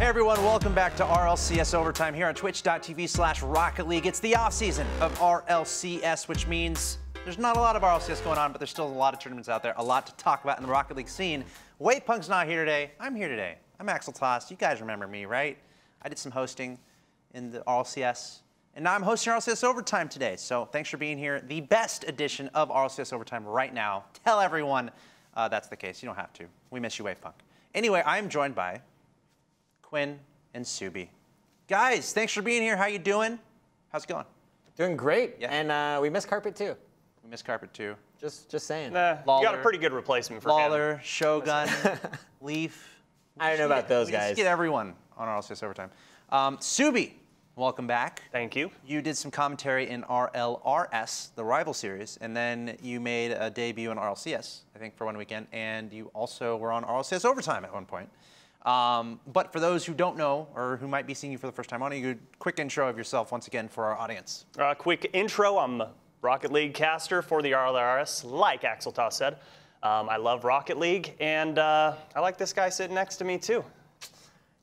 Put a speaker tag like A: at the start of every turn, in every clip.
A: Hey everyone, welcome back to RLCS Overtime here on twitch.tv/Rocket League. It's the off-season of RLCS, which means there's not a lot of RLCS going on, but there's still a lot of tournaments out there, a lot to talk about in the Rocket League scene. Wavepunk's not here today. I'm here today. I'm Axel Toss. You guys remember me, right? I did some hosting in the RLCS, and now I'm hosting RLCS Overtime today. So thanks for being here. The best edition of RLCS Overtime right now. Tell everyone that's the case. You don't have to. We miss you, Wavepunk. Anyway, I am joined by Quinn and Subi. Guys, thanks for being here. How you doing? How's it going?
B: Doing great.
A: Yeah.
B: And we miss Carpet too.
A: We miss Carpet too.
B: Just saying.
C: Nah, you got a pretty good replacement for him.
A: Lawler, Shogun, Leaf.
B: I don't know about those
A: We
B: guys.
A: just get everyone on RLCS Overtime. Subi, welcome back.
C: Thank you.
A: You did some commentary in RLRS, the rival series, and then you made a debut on RLCS, I think, for one weekend, and you also were on RLCS Overtime at one point. But for those who don't know, or who might be seeing you for the first time, why don't you do a quick intro of yourself once again for our audience?
C: Quick intro. I'm a Rocket League caster for the RLRS, like Axel Toss said. I love Rocket League, and I like this guy sitting next to me too.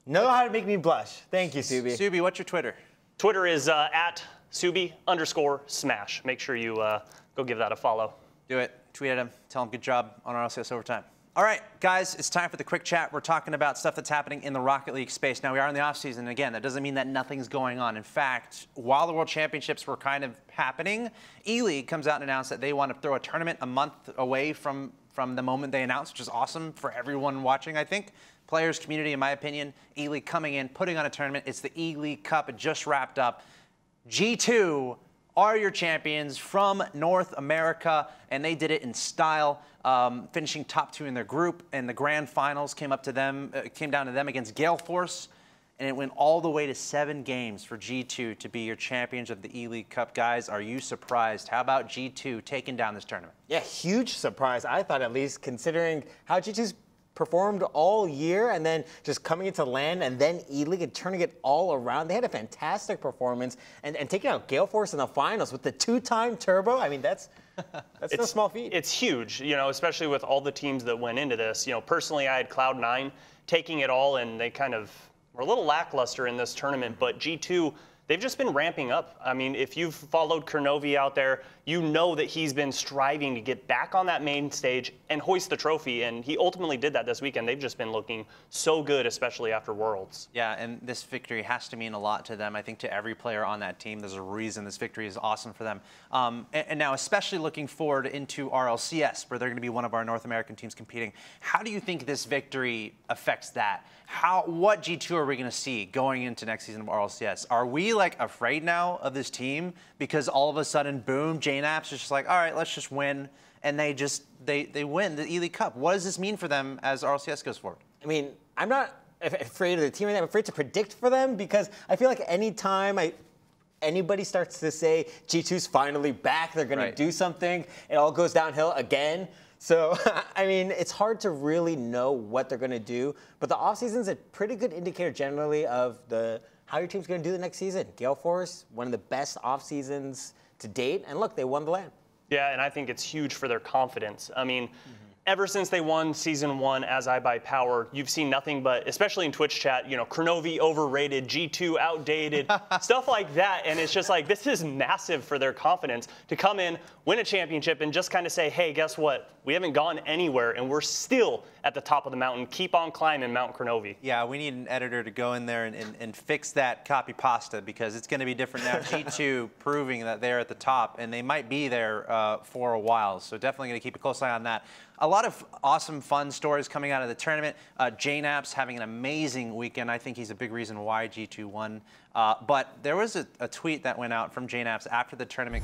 B: Know how to make me blush. Thank you, Subi.
A: Subi, what's your Twitter?
C: Twitter is at Subi_Smash. Make sure you go give that a follow.
A: Do it. Tweet at him. Tell him good job on RLCS Overtime. All right, guys, it's time for the quick chat. We're talking about stuff that's happening in the Rocket League space. Now, we are in the offseason. Again, that doesn't mean that nothing's going on. In fact, while the World Championships were kind of happening, E-League comes out and announced that they want to throw a tournament a month away from the moment they announced, which is awesome for everyone watching, I think. Players, community, in my opinion. E-League coming in, putting on a tournament. It's the E-League Cup. It just wrapped up. G2 are your champions from North America, and they did it in style, finishing top 2 in their group, and the grand finals came down to them against Gale Force, and it went all the way to 7 games for G2 to be your champions of the E-League Cup. Guys, are you surprised? How about G2 taking down this tournament?
B: Yeah, huge surprise, I thought, at least, considering how G2's performed all year and then just coming into LAN and then E-League and turning it all around. They had a fantastic performance and taking out Gale Force in the finals with the 2-time turbo. I mean, that's no small feat.
C: It's huge, you know, especially with all the teams that went into this. You know, personally, I had Cloud9 taking it all, and they kind of were a little lackluster in this tournament, but G2, they've just been ramping up. I mean, if you've followed Kurnovi out there, you know that he's been striving to get back on that main stage and hoist the trophy, and he ultimately did that this weekend. They've just been looking so good, especially after Worlds.
A: Yeah, and this victory has to mean a lot to them. I think to every player on that team, there's a reason this victory is awesome for them. And now, especially looking forward into RLCS, where they're going to be one of our North American teams competing, how do you think this victory affects that? What G2 are we going to see going into next season of RLCS? Are we like afraid now of this team because all of a sudden, boom, JKnaps is just like, all right, let's just win, and they win the E-League Cup? What does this mean for them as RLCS goes forward?
B: I mean, I'm not afraid of the team. I'm afraid to predict for them because I feel like anytime anybody starts to say G2's finally back, they're going to do something, it all goes downhill again. So, I mean, it's hard to really know what they're going to do, but the offseason is a pretty good indicator generally of how your team's going to do the next season. Gale Force, one of the best off seasons to date, and look, they won the LAN.
C: Yeah, and I think it's huge for their confidence. I mean, ever since they won Season 1 as iBuyPower, you've seen nothing but, especially in Twitch chat, you know, Kurnovi overrated, G2 outdated, stuff like that. And it's just like, this is massive for their confidence to come in, win a championship, and just kind of say, hey, guess what? We haven't gone anywhere, and we're still at the top of the mountain. Keep on climbing Mount Kurnovi.
A: Yeah, we need an editor to go in there and fix that copy pasta, because it's going to be different now. G2 proving that they're at the top, and they might be there for a while. So definitely going to keep a close eye on that. A lot of awesome, fun stories coming out of the tournament. JKnaps having an amazing weekend. I think he's a big reason why G2 won. But there was a tweet that went out from JKnaps after the tournament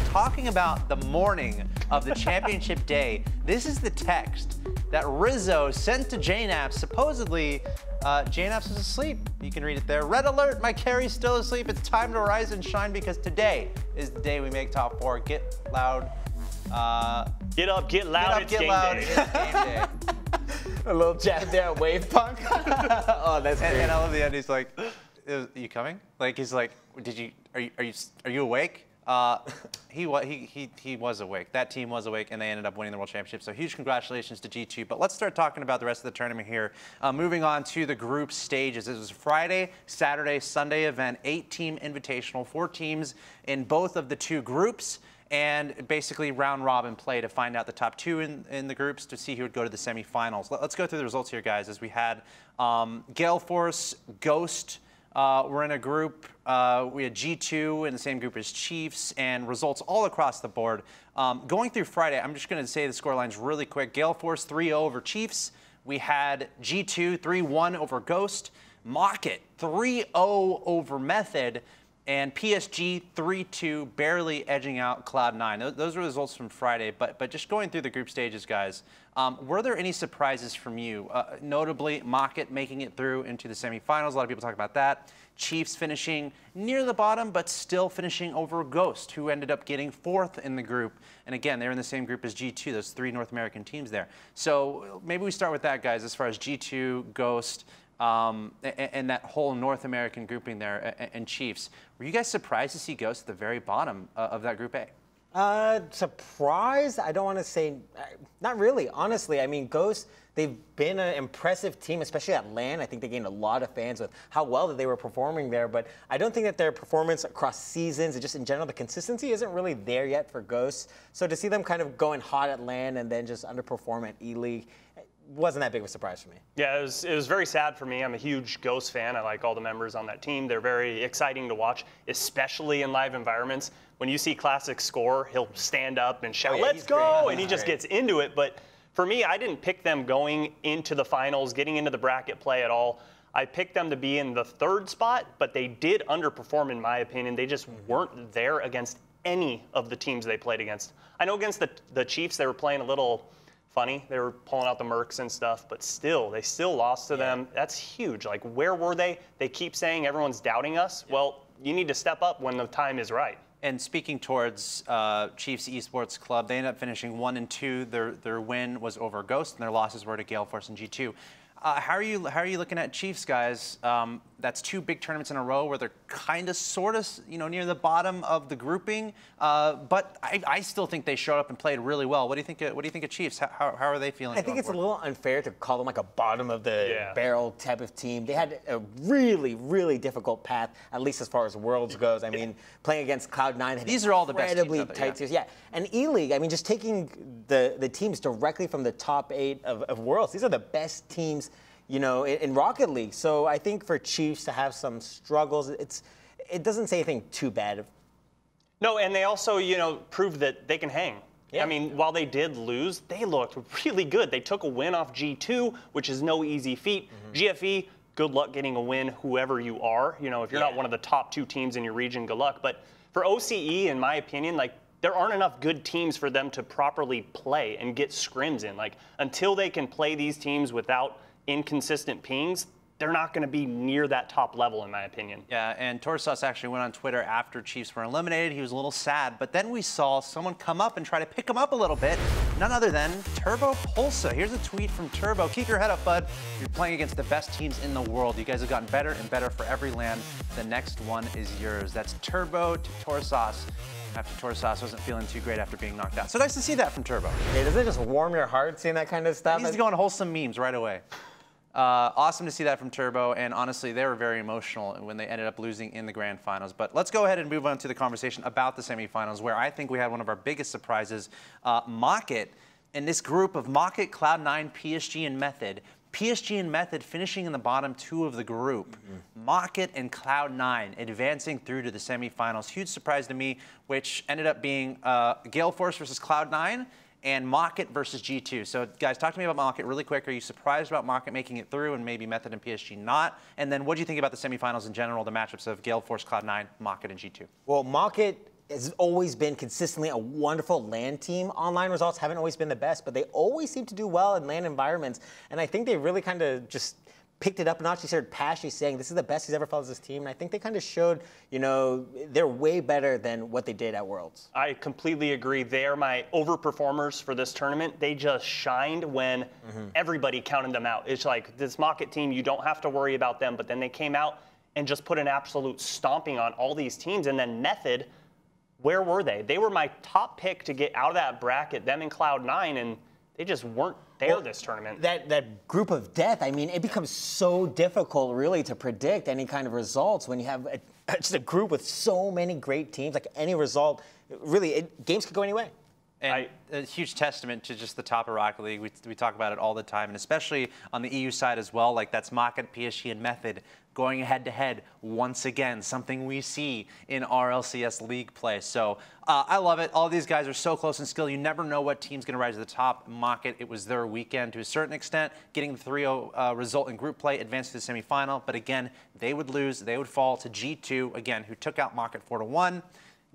A: talking about the morning of the championship day. This is the text that Rizzo sent to JKnaps. Supposedly, JKnaps is asleep. You can read it there. Red alert, my carry's still asleep. It's time to rise and shine because today is the day we make top 4. Get loud.
C: Get up, get loud, it's game day.
A: It's game day.
B: A little jab there at Wavepunk. Oh, that's great.
A: And I love the end. He's like, "Are you coming?" Like he's like, "Are you awake?" He was awake. That team was awake, and they ended up winning the World Championship. So huge congratulations to G2. But let's start talking about the rest of the tournament here. Moving on to the group stages. It was a Friday, Saturday, Sunday event, 8-team invitational, 4 teams in both of the 2 groups, and basically round robin play to find out the top 2 in the groups to see who would go to the semifinals. Let's go through the results here, guys, as we had Gale Force, Ghost, we're in a group. We had G2 in the same group as Chiefs, and results all across the board. Going through Friday, I'm just going to say the score lines really quick. Gale Force 3-0 over Chiefs. We had G2 3-1 over Ghost. Mocket 3-0 over Method. And PSG 3-2, barely edging out Cloud9. Those are results from Friday. But just going through the group stages, guys, were there any surprises from you? Notably, Mocket making it through into the semifinals. A lot of people talk about that. Chiefs finishing near the bottom, but still finishing over Ghost, who ended up getting 4th in the group. And again, they're in the same group as G2, those 3 North American teams there. So maybe we start with that, guys, as far as G2, Ghost, and that whole North American grouping there, and Chiefs. Were you guys surprised to see Ghost at the very bottom of that Group A?
B: Surprised? I don't want to say, not really, honestly. I mean, Ghost, they've been an impressive team, especially at LAN. I think they gained a lot of fans with how well that they were performing there, but I don't think that their performance across seasons and just in general, the consistency isn't really there yet for Ghost. So to see them kind of going hot at LAN and then just underperform at E-League, wasn't that big of a surprise for me.
C: Yeah, it was very sad for me. I'm a huge Ghost fan. I like all the members on that team. They're very exciting to watch, especially in live environments. When you see Classic score, he'll stand up and shout, "Let's go!" And he just gets into it. But for me, I didn't pick them going into the finals, getting into the bracket play at all. I picked them to be in the 3rd spot, but they did underperform, in my opinion. They just weren't there against any of the teams they played against. I know against the Chiefs, they were playing a little funny. They were pulling out the Mercs and stuff, but they still lost to them. That's huge. Like, where were they? They keep saying everyone's doubting us. Yeah. Well, you need to step up when the time is right.
A: And speaking towards Chiefs Esports Club, they ended up finishing 1-2. Their win was over Ghost, and their losses were to Gale Force and G2. How are you looking at Chiefs, guys? That's 2 big tournaments in a row where they're kind of, sort of, near the bottom of the grouping. But I still think they showed up and played really well. What do you think? What do you think of Chiefs? How are they feeling?
B: I think it's a little unfair to call them like a bottom of the barrel type of team. They had a really, really difficult path, at least as far as Worlds goes. I mean, playing against Cloud9.
A: These are all the best teams out there,
B: tight series. Yeah, and E-League. I mean, just taking the teams directly from the top 8 of Worlds. These are the best teams, in Rocket League. So I think for Chiefs to have some struggles, it doesn't say anything too bad.
C: No, and they also, proved that they can hang. Yeah. I mean, while they did lose, they looked really good. They took a win off G2, which is no easy feat. GFE, good luck getting a win, whoever you are. If you're not one of the top 2 teams in your region, good luck. But for OCE, in my opinion, there aren't enough good teams for them to properly play and get scrims in. Until they can play these teams without inconsistent pings, they're not going to be near that top level, in my opinion.
A: Yeah, and Torsas actually went on Twitter after Chiefs were eliminated. He was a little sad, but then we saw someone come up and try to pick him up a little bit. None other than Turbo Pulsa. Here's a tweet from Turbo. "Keep your head up, bud. You're playing against the best teams in the world. You guys have gotten better and better for every LAN. The next one is yours." That's Turbo to Torsas, after Torsas wasn't feeling too great after being knocked out. So nice to see that from Turbo.
B: Hey, does it just warm your heart seeing that kind of stuff?
A: He needs to go on wholesome memes right away. Awesome to see that from Turbo, and honestly, they were very emotional when they ended up losing in the grand finals. But let's go ahead and move on to the conversation about the semifinals, where I think we had one of our biggest surprises. Mocket, in this group of Mocket, Cloud9, PSG, and Method. PSG and Method finishing in the bottom 2 of the group. Mocket and Cloud9 advancing through to the semifinals. Huge surprise to me, which ended up being Gale Force versus Cloud9. And Mocket versus G2. So, guys, talk to me about Mocket really quick. Are you surprised about Mocket making it through and maybe Method and PSG not? And then what do you think about the semifinals in general, the matchups of Gale Force, Cloud9, Mocket, and G2?
B: Well, Mocket has always been consistently a wonderful LAN team. Online results haven't always been the best, but they always seem to do well in LAN environments. And I think they really kind of just picked it up a notch. He started passionately saying this is the best he's ever felt as this team. And I think they kind of showed, they're way better than what they did at Worlds.
C: I completely agree. They are my overperformers for this tournament. They just shined when everybody counted them out. It's like this Mocket team, you don't have to worry about them. But then they came out and just put an absolute stomping on all these teams. And then Method, where were they? They were my top pick to get out of that bracket, them and Cloud9, and they just weren't there this tournament.
B: That group of death, I mean, it becomes so difficult, really, to predict any kind of results when you have just a group with so many great teams. Like, any result, really, games could go any way.
A: And a huge testament to just the top of Rocket League. We talk about it all the time, and especially on the EU side as well. Like, that's Maka, PSG, and Method going head-to-head once again, something we see in RLCS League play. So I love it. All these guys are so close in skill. You never know what team's going to rise to the top. Maka, it was their weekend to a certain extent, getting the 3-0 result in group play, advanced to the semifinal. But again, they would lose. They would fall to G2, again, who took out Maka 4-1.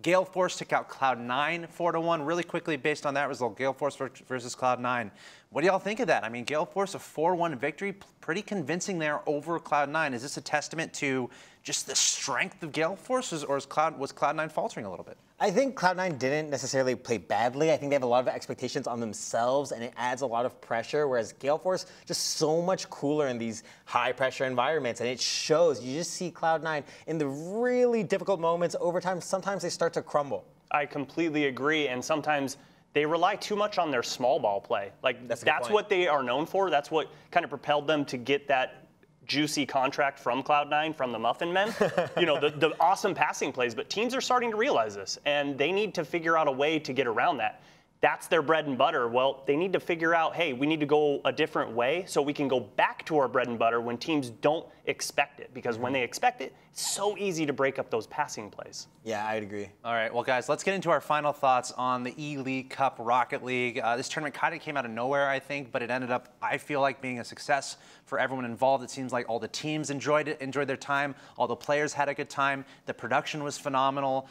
A: Gale Force took out Cloud9 4-1. Really quickly, based on that result, Gale Force versus Cloud9. What do y'all think of that? I mean, Gale Force, a 4-1 victory, pretty convincing there over Cloud9. Is this a testament to just the strength of Gale Force, or was Cloud9 faltering a little bit?
B: I think Cloud9 didn't necessarily play badly. I think they have a lot of expectations on themselves, and it adds a lot of pressure, whereas Gale Force just so much cooler in these high-pressure environments, and it shows. You just see Cloud9 in the really difficult moments over time. Sometimes they start to crumble.
C: I completely agree, and sometimes they rely too much on their small ball play. Like, that's what they are known for. That's what kind of propelled them to get that juicy contract from Cloud9, from the Muffin Men. You know, the awesome passing plays, but teams are starting to realize this, and they need to figure out a way to get around that. That's their bread and butter. Well, they need to figure out, hey, we need to go a different way so we can go back to our bread and butter when teams don't expect it. Because when they expect it, it's so easy to break up those passing plays.
B: Yeah, I'd agree.
A: All right, well, guys, let's get into our final thoughts on the E-League Cup Rocket League. This tournament kind of came out of nowhere, I think, but it ended up, I feel like, being a success for everyone involved. It seems like all the teams enjoyed their time. All the players had a good time. The production was phenomenal.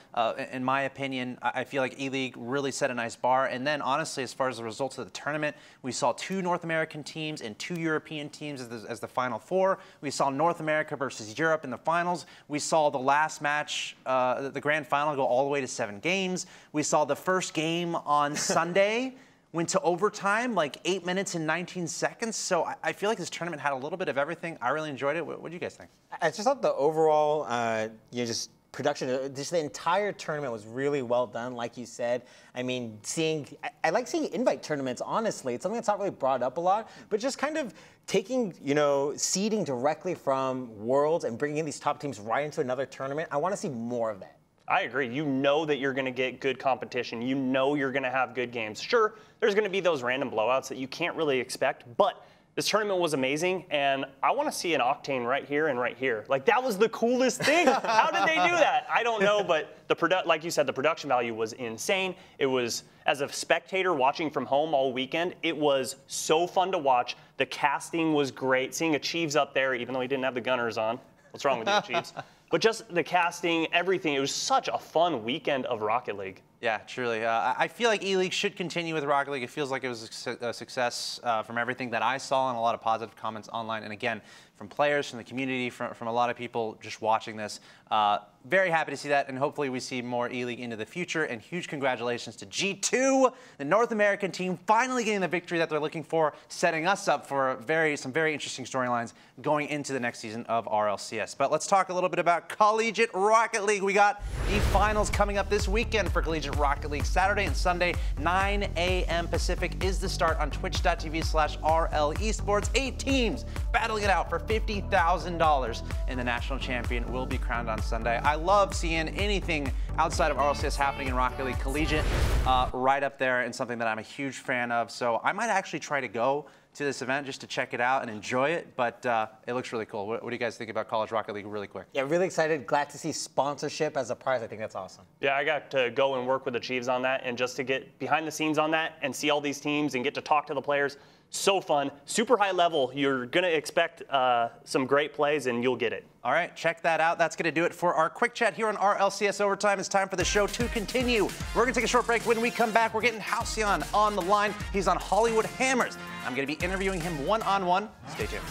A: In my opinion, I feel like E-League really set a nice bar. And then, honestly, as far as the results of the tournament, we saw 2 North American teams and 2 European teams as the Final Four. We saw North America versus Europe in the finals. We saw the last match, the grand final, go all the way to 7 games. We saw the first game on Sunday went to overtime, like 8 minutes and 19 seconds. So I feel like this tournament had a little bit of everything. I really enjoyed it. What do you guys think?
B: I just thought the overall, just production, just the entire tournament was really well done, like you said. I mean, I like seeing invite tournaments, honestly. It's something that's not really brought up a lot, but just kind of taking, seeding directly from Worlds and bringing in these top teams right into another tournament. I want to see more of that.
C: I agree. You know that you're going to get good competition. You know you're going to have good games. Sure, there's going to be those random blowouts that you can't really expect, but this tournament was amazing, and I want to see an Octane right here and right here. Like, that was the coolest thing. How did they do that? I don't know, but like you said, the production value was insane. It was, as a spectator watching from home all weekend, it was so fun to watch. The casting was great. Seeing Achieves up there, even though he didn't have the gunners on. What's wrong with you, Achieves? But just the casting, everything, it was such a fun weekend of Rocket League.
A: Yeah, truly. I feel like E-League should continue with Rocket League. It feels like it was a success from everything that I saw, and a lot of positive comments online. And again, from players, from the community, from a lot of people just watching this. Very happy to see that, and hopefully we see more E-League into the future. And huge congratulations to G2, the North American team, finally getting the victory that they're looking for, setting us up for some very interesting storylines going into the next season of RLCS. But let's talk a little bit about Collegiate Rocket League. We got the finals coming up this weekend for Collegiate Rocket League. Saturday and Sunday, 9 a.m. Pacific is the start on twitch.tv/RL Esports. 8 teams battling it out for $50,000, and the national champion will be crowned on Sunday. I love seeing anything outside of RLCS happening in Rocket League. Collegiate right up there, and something that I'm a huge fan of. So I might actually try to go to this event just to check it out and enjoy it, but it looks really cool. What do you guys think about College Rocket League really quick?
B: Yeah, really excited. Glad to see sponsorship as a prize. I think that's awesome.
C: Yeah, I got to go and work with Achieves on that, and just to get behind the scenes on that and see all these teams and get to talk to the players. So fun, super high level. You're going to expect some great plays, and you'll get it.
A: All right, check that out. That's going to do it for our quick chat here on RLCS Overtime. It's time for the show to continue. We're going to take a short break. When we come back, we're getting Halcyon on the line. He's on Hollywood Hammers. I'm going to be interviewing him one-on-one. Stay tuned.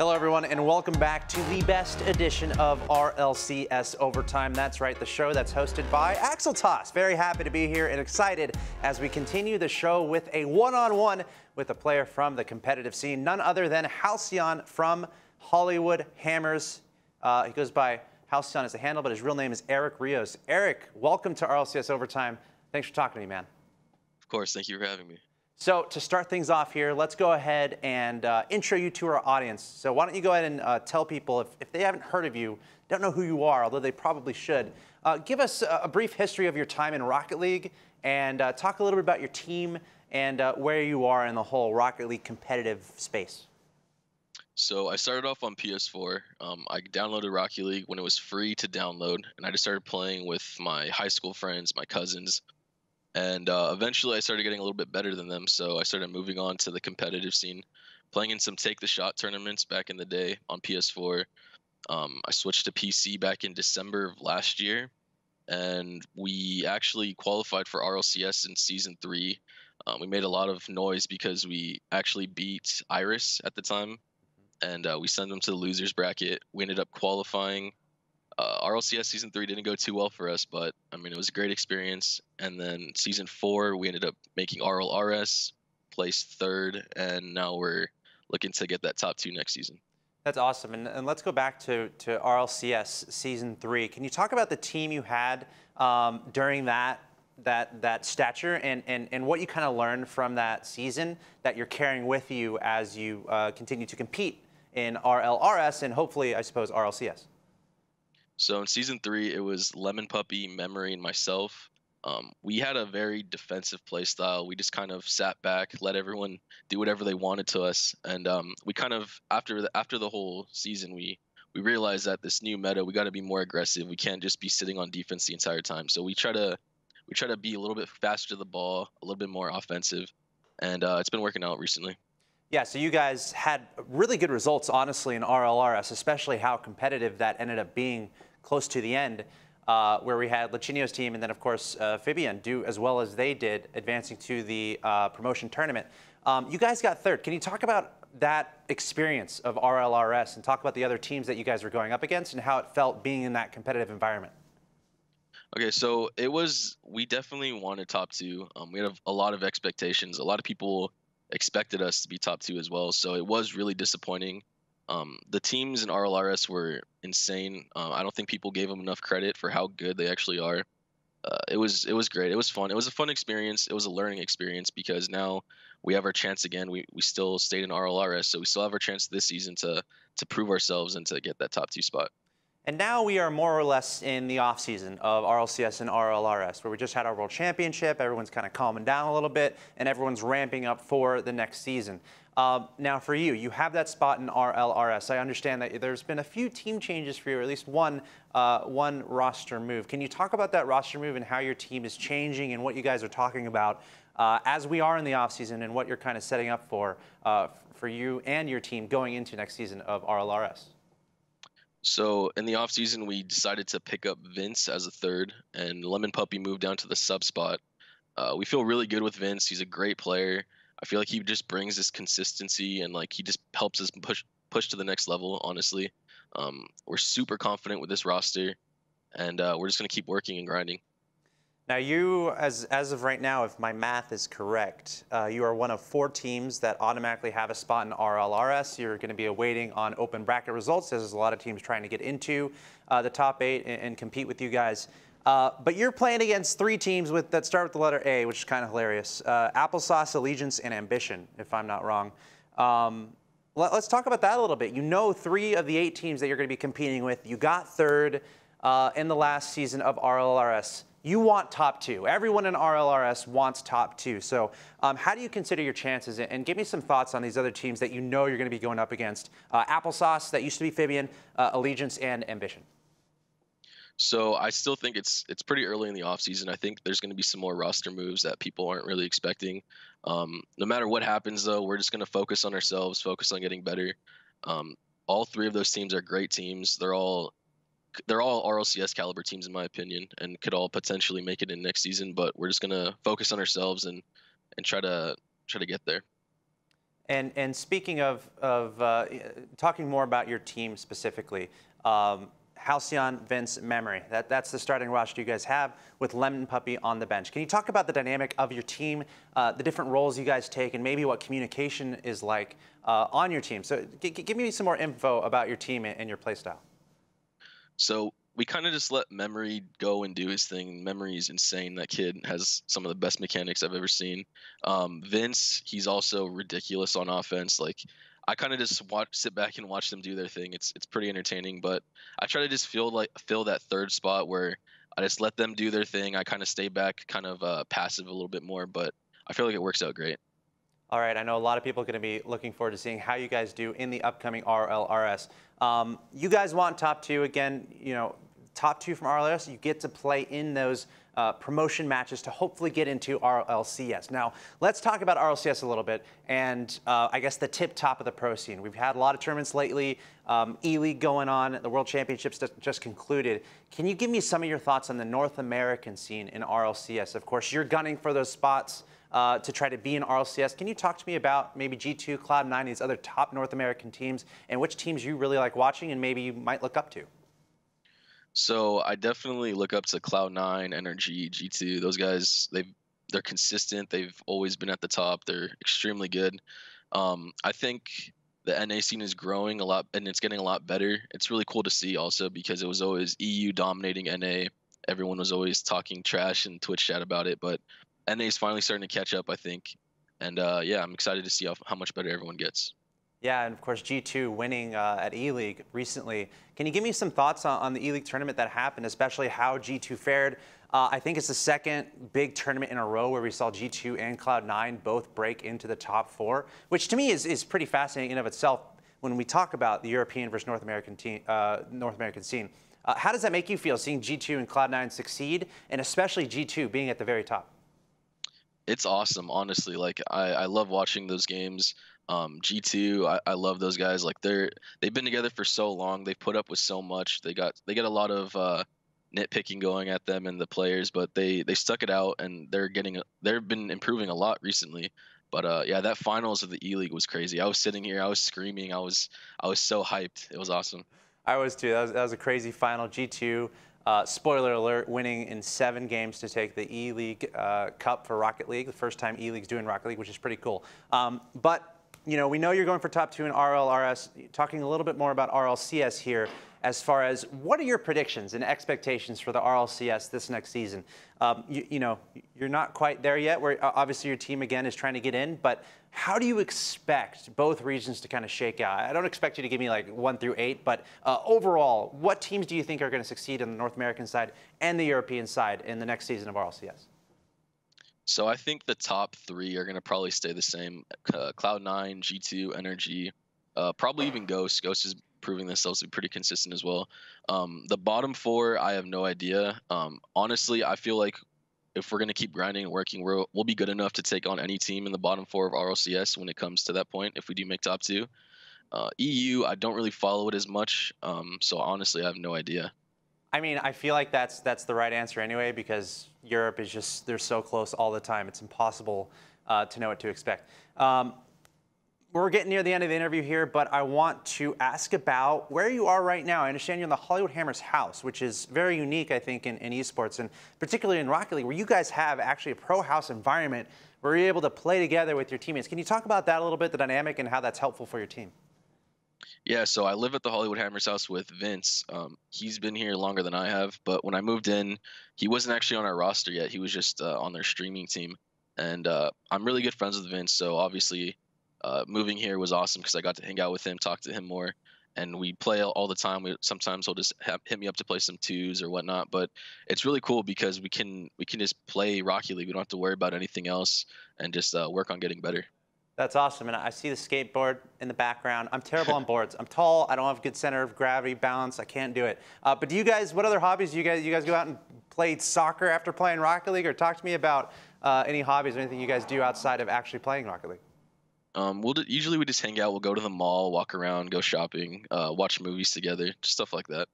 A: Hello, everyone, and welcome back to the best edition of RLCS Overtime. That's right, the show that's hosted by Axel Toss. Very happy to be here and excited as we continue the show with a one-on-one with a player from the competitive scene, none other than Halcyon from Hollywood Hammers. He goes by Halcyon as a handle, but his real name is Eric Rios. Eric, welcome to RLCS Overtime. Thanks for talking to me, man.
D: Of course, thank you for having me.
A: So to start things off here, let's go ahead and intro you to our audience. So why don't you go ahead and tell people, if they haven't heard of you, don't know who you are, although they probably should, give us a brief history of your time in Rocket League and talk a little bit about your team and where you are in the whole Rocket League competitive space.
D: So I started off on PS4. I downloaded Rocket League when it was free to download, and I just started playing with my high school friends, my cousins. And eventually I started getting a little bit better than them, so I started moving on to the competitive scene, playing in some Take the Shot tournaments back in the day on PS4. I switched to PC back in December of last year, and we actually qualified for RLCS in Season 3. We made a lot of noise because we actually beat Iris at the time, and we sent them to the losers bracket. We ended up qualifying. RLCS Season 3 didn't go too well for us, but I mean, it was a great experience. And then Season 4, we ended up making RLRS, placed third, and now we're looking to get that top 2 next season.
A: That's awesome. And let's go back to RLCS Season 3. Can you talk about the team you had during that stature and what you kind of learned from that season that you're carrying with you as you continue to compete in RLRS and hopefully, I suppose, RLCS?
D: So in Season 3, it was Lemon Puppy, Memory, and myself. We had a very defensive play style. We just kind of sat back, let everyone do whatever they wanted to us. And we kind of, after the whole season, we realized that this new meta, we got to be more aggressive. We can't just be sitting on defense the entire time. So we try to be a little bit faster to the ball, a little bit more offensive. And it's been working out recently. Yeah,
A: so you guys had really good results, honestly, in RLRS, especially how competitive that ended up being close to the end, where we had Lachinio's team and then, of course, Fabian do as well as they did, advancing to the promotion tournament. You guys got third. Can you talk about that experience of RLRS and talk about the other teams that you guys were going up against and how it felt being in that competitive environment?
D: Okay, so we definitely wanted top 2. We had a lot of expectations. A lot of people expected us to be top 2 as well, so it was really disappointing. The teams in RLRS were insane. I don't think people gave them enough credit for how good they actually are. It was great. It was fun. It was a fun experience. It was a learning experience because now we have our chance again. We still stayed in RLRS, so we still have our chance this season to prove ourselves and to get that top 2 spot.
A: And now we are more or less in the off-season of RLCS and RLRS, where we just had our World Championship. Everyone's kind of calming down a little bit, and everyone's ramping up for the next season. Now, for you have that spot in RLRS. I understand that there's been a few team changes for you, or at least one roster move. Can you talk about that roster move and how your team is changing and what you guys are talking about as we are in the off-season and what you're kind of setting up for you and your team going into next season of RLRS?
D: So in the offseason, we decided to pick up Vince as a third, and Lemon Puppy moved down to the sub spot. We feel really good with Vince. He's a great player. I feel like he just brings this consistency and like he just helps us push to the next level, honestly. We're super confident with this roster, and we're just going to keep working and grinding.
A: Now you, as of right now, if my math is correct, you are one of 4 teams that automatically have a spot in RLRS. You're going to be awaiting on open bracket results. There's a lot of teams trying to get into the top 8 and compete with you guys. But you're playing against 3 teams that start with the letter A, which is kind of hilarious. Applesauce, Allegiance, and Ambition, if I'm not wrong. Let's talk about that a little bit. You know 3 of the 8 teams that you're going to be competing with. You got third in the last season of RLRS. You want top 2. Everyone in RLRS wants top 2. So how do you consider your chances? And give me some thoughts on these other teams that you know you're going to be going up against. Applesauce, that used to be Fabian, Allegiance, and Ambition.
D: So I still think it's pretty early in the offseason. I think there's going to be some more roster moves that people aren't really expecting. No matter what happens, though, we're just going to focus on ourselves, focus on getting better. All 3 of those teams are great teams. They're all RLCS caliber teams, in my opinion, and could all potentially make it in next season. But we're just going to focus on ourselves and try to get there.
A: And speaking of talking more about your team specifically, Halcyon, Vince, Memory. That's the starting roster you guys have with Lemon Puppy on the bench. Can you talk about the dynamic of your team, the different roles you guys take, and maybe what communication is like on your team? So give me some more info about your team and your play style.
D: So we kind of just let Memory go and do his thing. Memory is insane. That kid has some of the best mechanics I've ever seen. Vince, he's also ridiculous on offense. Like, I kind of just sit back and watch them do their thing. It's pretty entertaining, but I try to just fill that third spot where I just let them do their thing. I kind of stay back, kind of passive a little bit more, but I feel like it works out great.
A: All right, I know a lot of people are going to be looking forward to seeing how you guys do in the upcoming RLRS. You guys want top two again, top two from RLRS, you get to play in those promotion matches to hopefully get into RLCS. Now, let's talk about RLCS a little bit and I guess the top of the pro scene. We've had a lot of tournaments lately, E-League going on, the World Championships just concluded. Can you give me some of your thoughts on the North American scene in RLCS? Of course, you're gunning for those spots to try to be in RLCS. Can you talk to me about maybe G2, Cloud9, these other top North American teams, and which teams you really like watching and maybe you might look up to?
D: So I definitely look up to Cloud9, NRG, G2. Those guys, they're consistent. They've always been at the top. They're extremely good. I think the NA scene is growing a lot, and it's getting a lot better. It's really cool to see also because it was always EU dominating NA. Everyone was always talking trash in Twitch chat about it, but NA is finally starting to catch up, I think. And yeah, I'm excited to see how much better everyone gets.
A: Yeah, and of course G2 winning at E-League recently. Can you give me some thoughts on the E-League tournament that happened, especially how G2 fared? I think it's the second big tournament in a row where we saw G2 and Cloud9 both break into the top 4, which to me is pretty fascinating in of itself when we talk about the European versus North American scene. How does that make you feel, seeing G2 and Cloud9 succeed, and especially G2 being at the very top?
D: It's awesome, honestly. Like, I love watching those games. G2, I love those guys. Like, they've been together for so long. They've put up with so much. They get a lot of nitpicking going at them and the players, but they stuck it out, and they've been improving a lot recently. But yeah, that finals of the E-League was crazy. I was sitting here, I was screaming, I was so hyped. It was awesome.
A: I was too. That was a crazy final. G2. Spoiler alert, winning in 7 games to take the E-League Cup for Rocket League, the first time E-League's doing Rocket League, which is pretty cool. But we know you're going for top 2 in RLRS. Talking a little bit more about RLCS here, as far as what are your predictions and expectations for the RLCS this next season? You're not quite there yet, where obviously your team again is trying to get in, but how do you expect both regions to kind of shake out? I don't expect you to give me like 1 through 8, but overall, what teams do you think are going to succeed on the North American side and the European side in the next season of RLCS?
D: So I think the top 3 are going to probably stay the same. Cloud9, G2, NRG, probably even Ghost. Ghost is proving themselves to be pretty consistent as well. The bottom 4, I have no idea. Honestly, I feel like if we're going to keep grinding and working, we'll be good enough to take on any team in the bottom 4 of RLCS when it comes to that point, if we do make top 2. EU, I don't really follow it as much, so honestly, I have no idea.
A: I mean, I feel like that's the right answer anyway, because Europe is just, they're so close all the time. It's impossible to know what to expect. We're getting near the end of the interview here, but I want to ask about where you are right now. I understand you're in the Hollywood Hammers house, which is very unique, I think, in esports, and particularly in Rocket League, where you guys have actually a pro house environment where you're able to play together with your teammates. Can you talk about that a little bit, the dynamic, and how that's helpful for your team?
D: Yeah, so I live at the Hollywood Hammers house with Vince. He's been here longer than I have, but when I moved in, he wasn't actually on our roster yet. He was just on their streaming team. And I'm really good friends with Vince, so obviously moving here was awesome because I got to hang out with him, talk to him more, and we play all the time. Sometimes he'll just hit me up to play some 2s or whatnot, but it's really cool because we can just play Rocket League. We don't have to worry about anything else and just work on getting better. That's
A: awesome, and I see the skateboard in the background. I'm terrible on boards. I'm tall. I don't have good center of gravity, balance. I can't do it. But do you guys? What other hobbies do you guys go out and play soccer after playing Rocket League, or talk to me about any hobbies or anything you guys do outside of actually playing Rocket League?
D: Usually we just hang out. We'll go to the mall, walk around, go shopping, watch movies together, just stuff like that.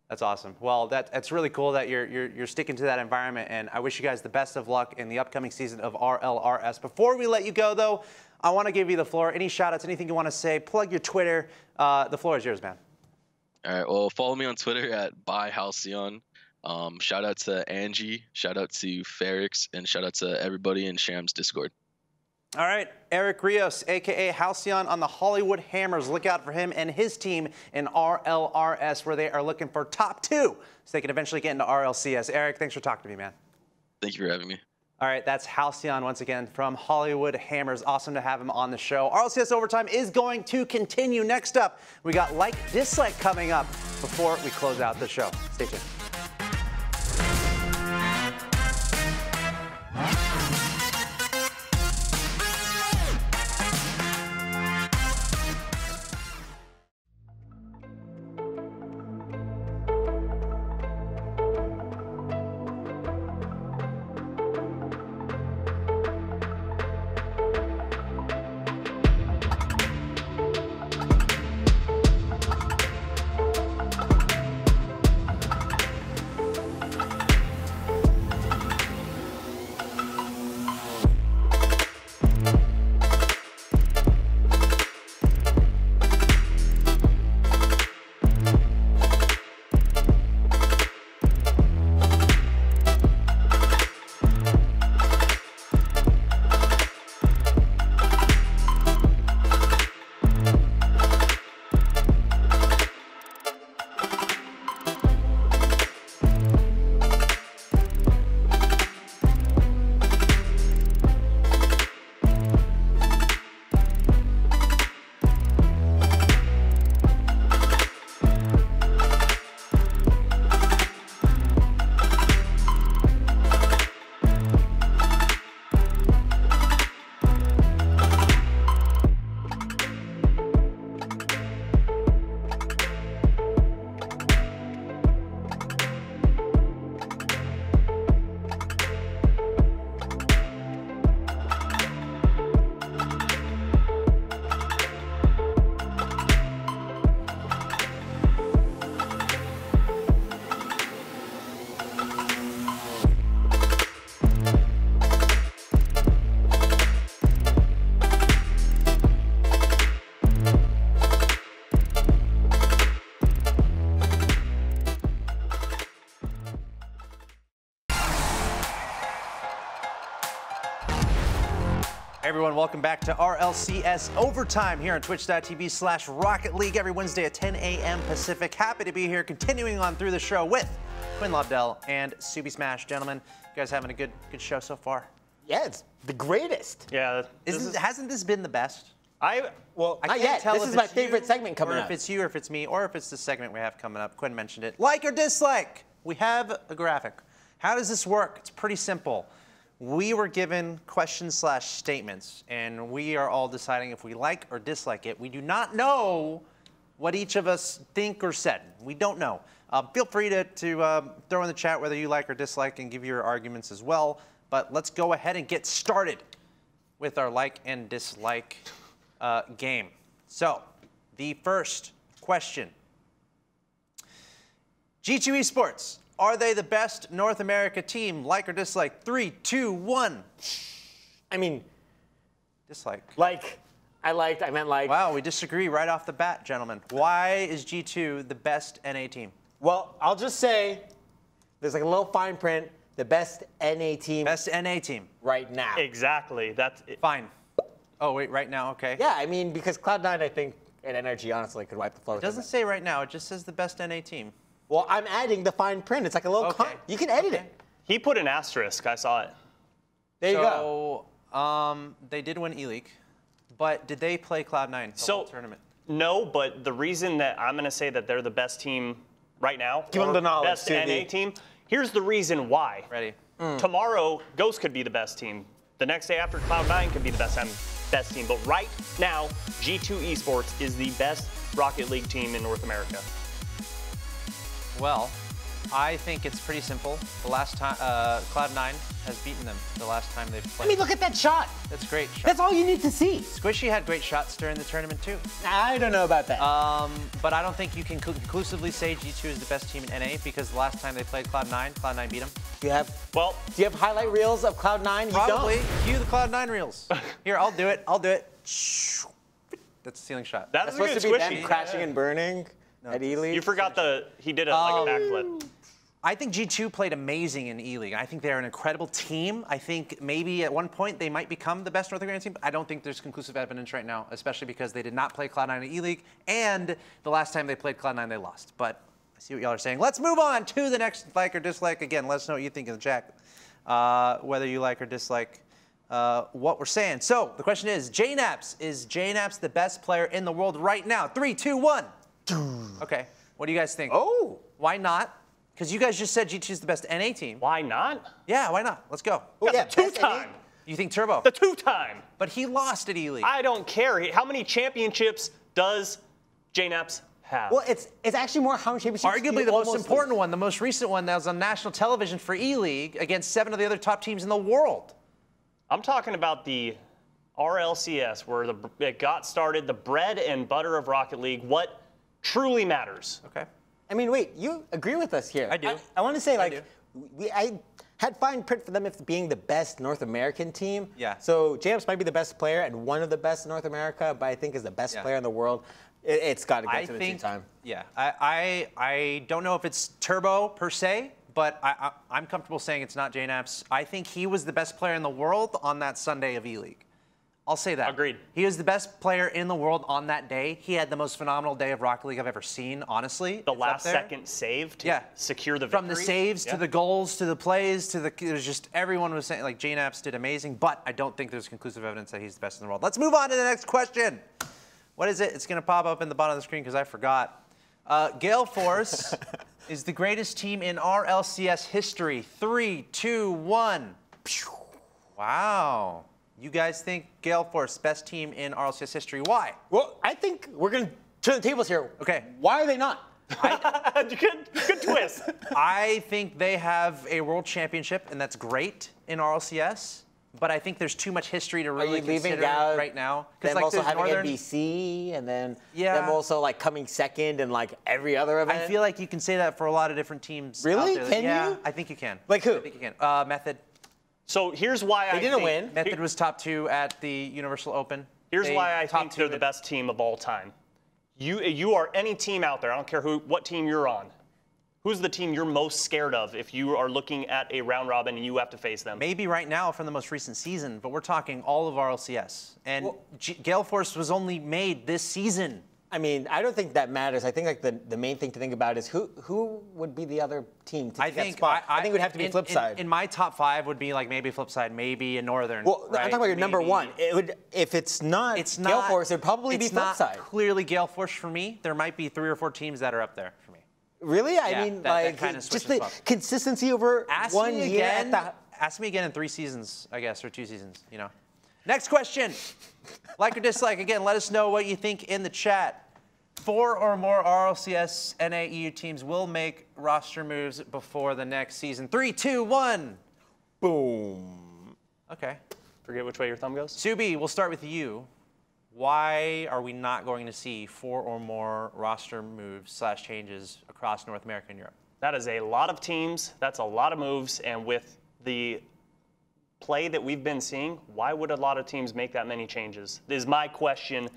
A: That's awesome. Well, that's really cool that you're sticking to that environment, and I wish you guys the best of luck in the upcoming season of RLRS. Before we let you go, though, I want to give you the floor. Any shout-outs, anything you want to say, plug your Twitter. The floor is yours, man.
D: All right. Well, follow me on Twitter at @byhalcyon. Shout out to Angie, shout out to Ferrix, and shout out to everybody in Sham's Discord.
A: All right, Eric Rios, a.k.a. Halcyon on the Hollywood Hammers. Look out for him and his team in RLRS, where they are looking for top 2, so they can eventually get into RLCS. Eric, thanks for talking to me, man.
D: Thank you for having me.
A: All right, that's Halcyon once again from Hollywood Hammers. Awesome to have him on the show. RLCS Overtime is going to continue. Next up, we got Like Dislike coming up before we close out the show. Stay tuned. Everyone, welcome back to RLCS Overtime here on twitch.tv/Rocket League every Wednesday at 10 a.m. Pacific. Happy to be here, continuing on through the show with Quinn Lobdell and Subi Smash. Gentlemen, you guys having a good show so far?
B: Yeah, it's the greatest.
C: Yeah.
A: Hasn't this been the best?
B: Well,
A: I
B: not
A: can't
B: yet.
A: tell
B: This
A: if
B: is my
A: it's you,
B: favorite segment coming
A: or
B: up.
A: if it's you, or if it's me, or if it's the segment we have coming up. Quinn mentioned it. Like or dislike? We have a graphic. How does this work? It's pretty simple. We were given questions/statements, and we are all deciding if we like or dislike it. We do not know what each of us think or said. We don't know. Feel free to throw in the chat whether you like or dislike and give your arguments as well. But let's go ahead and get started with our like and dislike game. So, the first question. G2 Esports, are they the best North America team? Like or dislike? 3, 2, 1.
B: I mean,
A: Dislike.
B: like, I meant like.
A: Wow, we disagree right off the bat, gentlemen. Why is G2 the best NA team?
B: Well, I'll just say there's like a little fine print. The best NA team
A: Best NA team.
B: right now.
C: Exactly. That's it.
A: Fine. Oh, wait, right now, okay.
B: Yeah, I mean, because Cloud9, I think, and NRG, honestly, could wipe the floor.
A: It doesn't say right now, it just says the best NA team.
B: Well, I'm adding the fine print. It's like a little.
A: Okay.
B: You can edit it.
C: He put an asterisk. I saw it.
B: There you go.
A: So, they did win E-League, but did they play Cloud9 the whole tournament?
C: No, but the reason that I'm going to say that they're the best team right now,
B: Give them the knowledge,
C: best NA team, here's the reason why.
A: Ready.
C: Tomorrow, Ghost could be the best team. The next day after, Cloud9 could be the best team. But right now, G2 Esports is the best Rocket League team in North America.
A: Well, I think it's pretty simple. The last time Cloud9 has beaten them the last time they've played.
B: I mean, look at that shot.
A: That's great shot.
B: That's all you need to see.
A: Squishy had great shots during the tournament too.
B: I don't know about that.
A: But I don't think you can conclusively say G2 is the best team in NA because the last time they played Cloud9, Cloud9 beat them.
B: Do you have highlight reels of Cloud9? You
A: Probably.
B: don't.
A: Cue the Cloud9 reels. Here, I'll do it. That's a ceiling shot.
C: That's
B: supposed
C: good
B: to be
C: Squishy.
B: them crashing and burning at E-League.
C: You forgot he did it like a backflip.
A: I think G2 played amazing in E-League. I think they're an incredible team. I think maybe at one point they might become the best North American team, but I don't think there's conclusive evidence right now, especially because they did not play Cloud9 in E-League, and the last time they played Cloud9, they lost. But I see what y'all are saying. Let's move on to the next like or dislike. Again, let us know what you think in the chat, whether you like or dislike what we're saying. So the question is JKnaps the best player in the world right now? 3, 2, 1. Okay, what do you guys think?
B: Oh.
A: Why not? Because you guys just said G2 is the best NA team.
C: Why not?
A: Yeah, why not? Let's go.
B: Oh, yeah,
C: The two-time.
A: You think Turbo?
C: The two-time.
A: But he lost at E-League.
C: I don't care. How many championships does JKnaps have?
B: Well, it's actually more how many championships.
A: Arguably the most important one, the most recent one that was on national television for E-League against 7 of the other top teams in the world.
C: I'm talking about the RLCS, where it got started, the bread and butter of Rocket League, what truly matters.
A: Okay.
B: I mean, wait, you agree with us here.
A: I do.
B: I want to say, like,
A: do.
B: I had fine print for them as being the best North American team.
A: Yeah.
B: So JKnaps might be the best player and one of the best in North America, but I think is the best player in the world. It's got to get to the two-time.
A: Yeah, I don't know if it's Turbo per se, but I'm comfortable saying it's not JKnaps. I think he was the best player in the world on that Sunday of E-League. I'll say that.
C: Agreed.
A: He was the best player in the world on that day. He had the most phenomenal day of Rocket League I've ever seen, honestly.
C: The last second save to secure the victory.
A: From the saves to the goals to the plays to the, it was just, everyone was saying, like, JKnaps did amazing, but I don't think there's conclusive evidence that he's the best in the world. Let's move on to the next question. What is it? It's going to pop up in the bottom of the screen because I forgot. Gale Force is the greatest team in RLCS history. 3, 2, 1. Wow. You guys think Gale Force, best team in RLCS history. Why?
B: Well, I think we're going to turn the tables here.
A: Okay.
B: Why are they not?
C: Good twist.
A: I think they have a world championship, and that's great in RLCS. But I think there's too much history to really consider right now.
B: Them
A: like,
B: also having
A: Northern
B: NBC, and then them also like coming second in like every other event.
A: I feel like you can say that for a lot of different teams.
B: Really?
A: Out there.
B: Can
A: yeah,
B: you?
A: I think you can.
B: Like who?
A: I think you can. Method.
C: So here's why
B: they didn't win.
A: Method was top 2 at the Universal Open.
C: Here's why I think they're the best team of all time. You are any team out there. I don't care what team you're on. Who's the team you're most scared of if you are looking at a round robin and you have to face them?
A: Maybe right now from the most recent season, but we're talking all of RLCS. And Gale Force was only made this season.
B: I mean, I don't think that matters. I think like the main thing to think about is who would be the other team to take that spot. I think it would have to be Flipside.
A: In my top 5 would be like maybe Flipside, maybe a Northern.
B: Well, I'm talking about your number 1. It would, if it's not Gale Force, it would probably be Flipside.
A: It's not clearly Gale Force for me. There might be 3 or 4 teams that are up there for me.
B: Really? I mean, like, just the consistency over 1 year.
A: Ask me again in 3 seasons, I guess, or 2 seasons, you know. Next question. Like or dislike, again, let us know what you think in the chat. 4 or more RLCS NA EU teams will make roster moves before the next season. 3, 2, 1.
B: Boom.
A: Okay.
C: Forget which way your thumb goes?
A: Subi, we'll start with you. Why are we not going to see 4 or more roster moves / changes across North America and Europe?
C: That is a lot of teams. That's a lot of moves. And with the play that we've been seeing, why would a lot of teams make that many changes? Is my question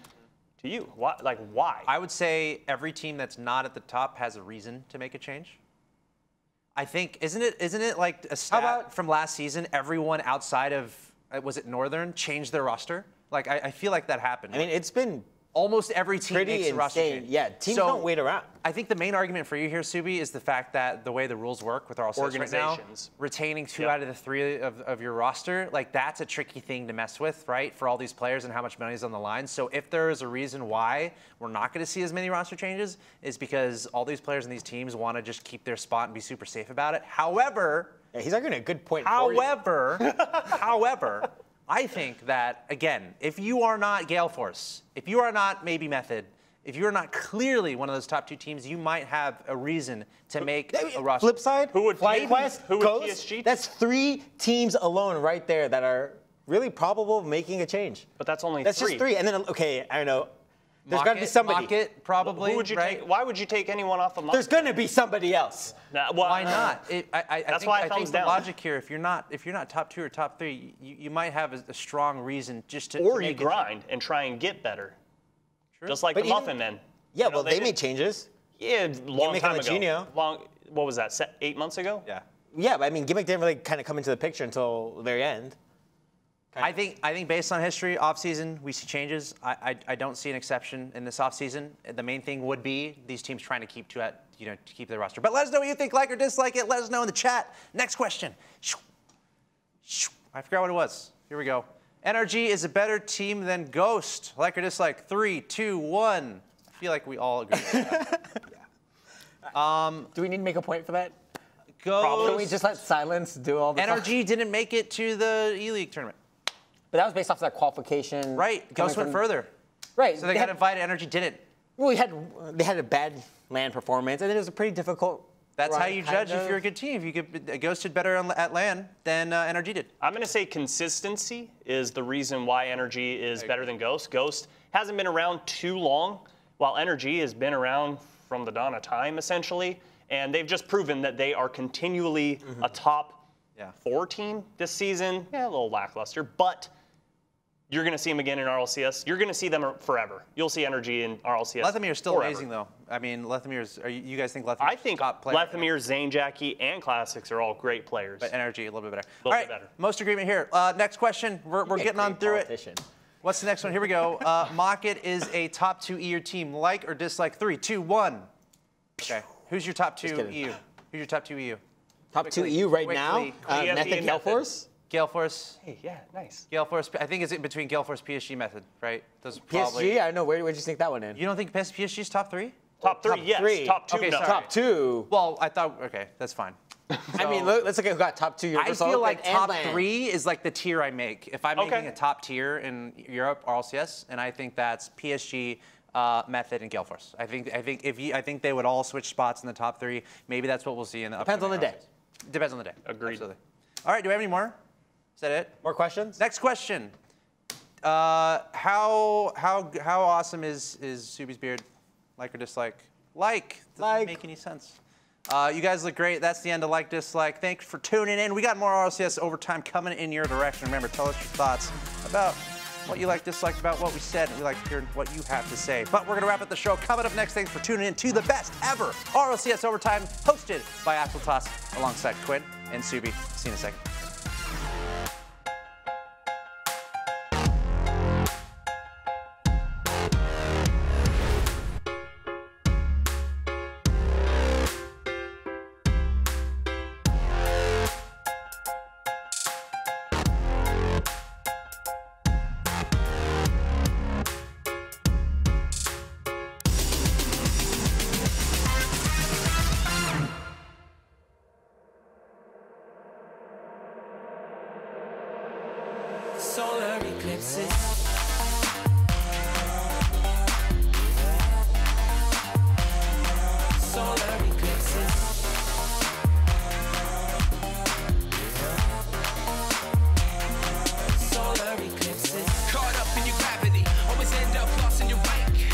C: to you. Why? Like, why?
A: I would say every team that's not at the top has a reason to make a change. I think, isn't it like a stat from last season, everyone outside of, was it Northern, changed their roster? Like, I feel like that happened.
B: I mean, it's been
A: almost every team makes a roster change.
B: Yeah, teams don't wait around.
A: I think the main argument for you here, Subi, is the fact that the way the rules work with RLCS right now, retaining 2 out of the 3 of your roster, like that's a tricky thing to mess with, right, for all these players and how much money is on the line. So if there is a reason why we're not going to see as many roster changes, is because all these players and these teams want to just keep their spot and be super safe about it. However,
B: yeah, he's arguing a good point.
A: However, I think that, again, if you are not Gale Force, if you are not maybe Method, if you're not clearly one of those top 2 teams, you might have a reason to make a roster.
B: Flip side,
C: Who would
B: FlyQuest,
C: who would
B: Ghost,
C: PSG?
B: That's 3 teams alone right there that are really probable of making a change.
C: But that's only
B: That's
C: 3.
B: just 3. And then, okay, I don't know. There's got to be somebody.
A: Mockett, probably.
C: Who would you
A: right?
C: take? Why would you take anyone off of Mockett?
B: There's going to be somebody else.
A: Why not? I think the
C: down.
A: logic here, if you're not top 2 or top 3, you might have a strong reason just to.
C: Or
A: to
C: you
A: make
C: grind and try and get better.
A: True.
C: Just like
B: But
C: the
B: even-
C: Muffin Men.
B: Yeah,
C: You know,
B: well, they
C: did-
B: made changes.
C: Yeah, long
B: Gimmick
C: time
B: and
C: ago.
B: Leginio.
C: What was that? 8 months ago?
A: Yeah.
B: Yeah, but I mean, Gimmick didn't really kind of come into the picture until the very end.
A: I think based on history, offseason, we see changes. I don't see an exception in this offseason. The main thing would be these teams trying to keep to keep their roster. But let us know what you think, like or dislike it. Let us know in the chat. Next question. I forgot what it was. Here we go. NRG is a better team than Ghost. Like or dislike? 3, 2, 1. I feel like we all agree with that.
B: Do we need to make a point for that?
A: Ghost.
B: Can we just let Silence do all the
A: NRG didn't make it to the E-League tournament.
B: But that was based off of that qualification.
A: Right. Ghost went further.
B: Right.
A: So they got invited. NRG didn't.
B: Well, they had a bad LAN performance, and it was a pretty difficult.
A: That's how
B: run,
A: you
B: kind
A: judge if
B: of.
A: you're a good team. If you could, Ghost did better at LAN than NRG did.
C: I'm going to say consistency is the reason why Energy is better than Ghost. Ghost hasn't been around too long, while Energy has been around from the dawn of time, essentially. And they've just proven that they are continually a top 4 team this season. Yeah, a little lackluster, but you're going to see them again in RLCS. You're going to see them forever. You'll see Energy in RLCS.
A: Lethamyr is still
C: forever.
A: amazing, though. I mean, Lethamyr's. You guys think Lethamyr's
C: I think
A: top player?
C: Lethamyr, Zane Jackie, and Classics are all great players.
A: But NRG a little bit better.
C: Little
A: All right,
C: bit better.
A: most agreement here. Next question. We're getting on through it. What's the next one? Here we go. Mockett is a top 2 EU team. Like or dislike? 3, 2, 1. Okay. Who's your top 2 EU? Who's your top 2 EU?
B: Top 2 EU right now.
C: EFE
B: Method
C: and
B: Gale Force.
A: Gale Force.
C: Hey, yeah, nice.
A: Gale Force. I think it's in between Gale Force, PSG Method, right? Those are probably.
B: PSG. I don't know. Where'd you think that one in?
A: You don't think PSG's top 3?
C: Top 3,
B: Top
C: yes.
B: 3.
C: Top 2,
A: Okay,
C: no.
A: sorry.
B: Top 2.
A: Well, I thought. Okay, that's fine.
B: I mean, let's look at who got top 2
A: I
B: Universal
A: feel
B: Open
A: like
B: and
A: top
B: LAN.
A: 3 is like the tier I make. If I'm
C: Okay.
A: making a top tier in Europe, RLCS, and I think that's PSG, Method, and Gale Force. I think they would all switch spots in the top 3. Maybe that's what we'll see in the
B: Depends on the
A: upcoming
B: day.
A: RLCS. Depends on the day.
C: Agreed.
A: Absolutely. All right. Do we have any more? Is that it?
B: More questions?
A: Next question. How awesome is Subi's beard? Like or dislike? Like. Doesn't make any sense. You guys look great. That's the end of like, dislike. Thanks for tuning in. We got more RLCS overtime coming in your direction. Remember, tell us your thoughts about what you like, disliked about what we said. We like to hear what you have to say. But we're going to wrap up the show. Coming up next, thanks for tuning in to the best ever RLCS overtime, hosted by Axeltoss alongside Quinn and Subi. See you in a second.
E: Solar eclipses. Solar eclipses. Solar eclipses.
F: Caught up in your gravity, always end up lost in your wake.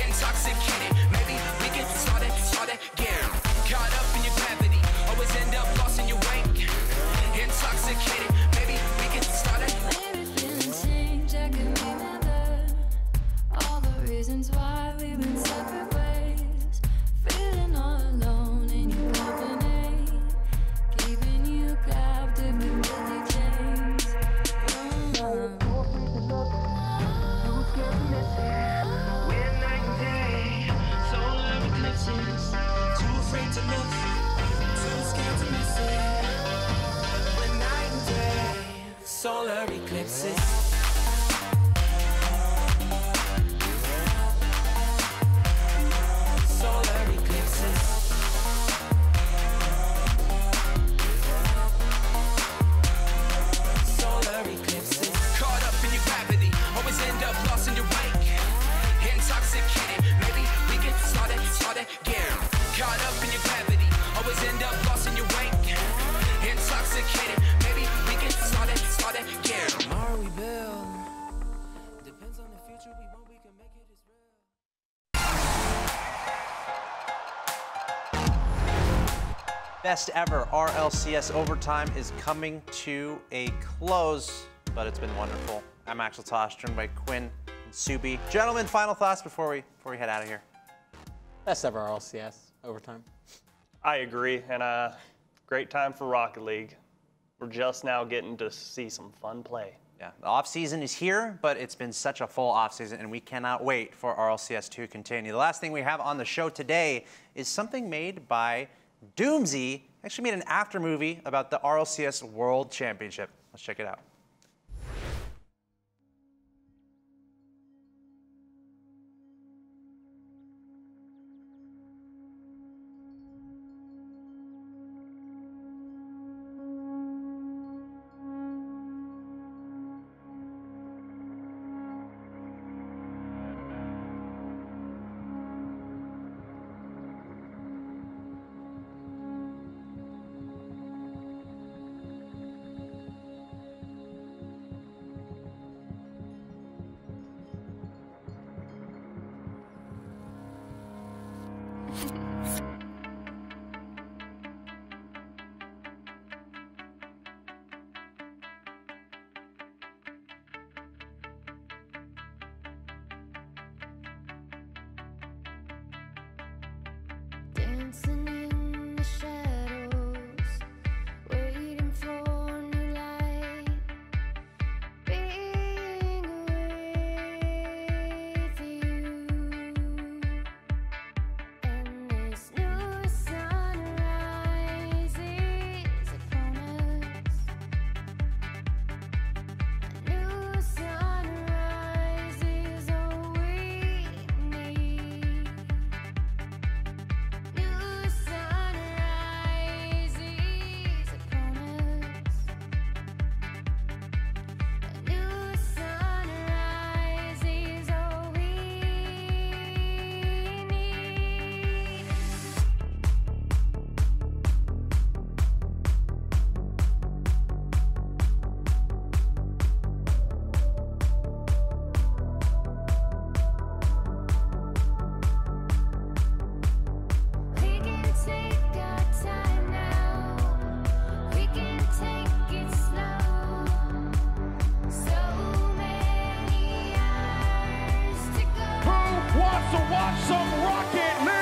F: Intoxicated, maybe we can start again. Caught up in your gravity, always end up lost in your wake. Intoxicated, maybe we can start it.
G: Maybe feeling change, I could remember all the reasons why we went separate ways. Feeling all alone in your company, keeping you captive with guilty chains.
F: When night and day, solar eclipses. Too afraid to look, too scared to miss it. When night and day,
E: Solar eclipses. Solar eclipses. Solar eclipses.
F: caught up in your gravity, always end up lost in your wake. Intoxicated,
A: Best ever RLCS overtime is coming to a close, but it's been wonderful. I'm Axel Tosh, joined by Quinn and Subi. Gentlemen, final thoughts before we head out of here.
B: Best ever RLCS overtime.
C: I agree, and great time for Rocket League. We're just now getting to see some fun play.
A: Yeah, the off-season is here, but it's been such a full off-season, and we cannot wait for RLCS to continue. The last thing we have on the show today is something made by Doomsy. Actually made an after movie about the RLCS World Championship. Let's check it out.
G: Dancing in the shadows, waiting for new light, being with you, and this new sunrise is upon us. A new sunrise is all we need. New sunrise is upon us. A new sunrise is all we need. We can take our time now. We can take it slow. So many hours to go.
H: Who wants to watch some Rocket League?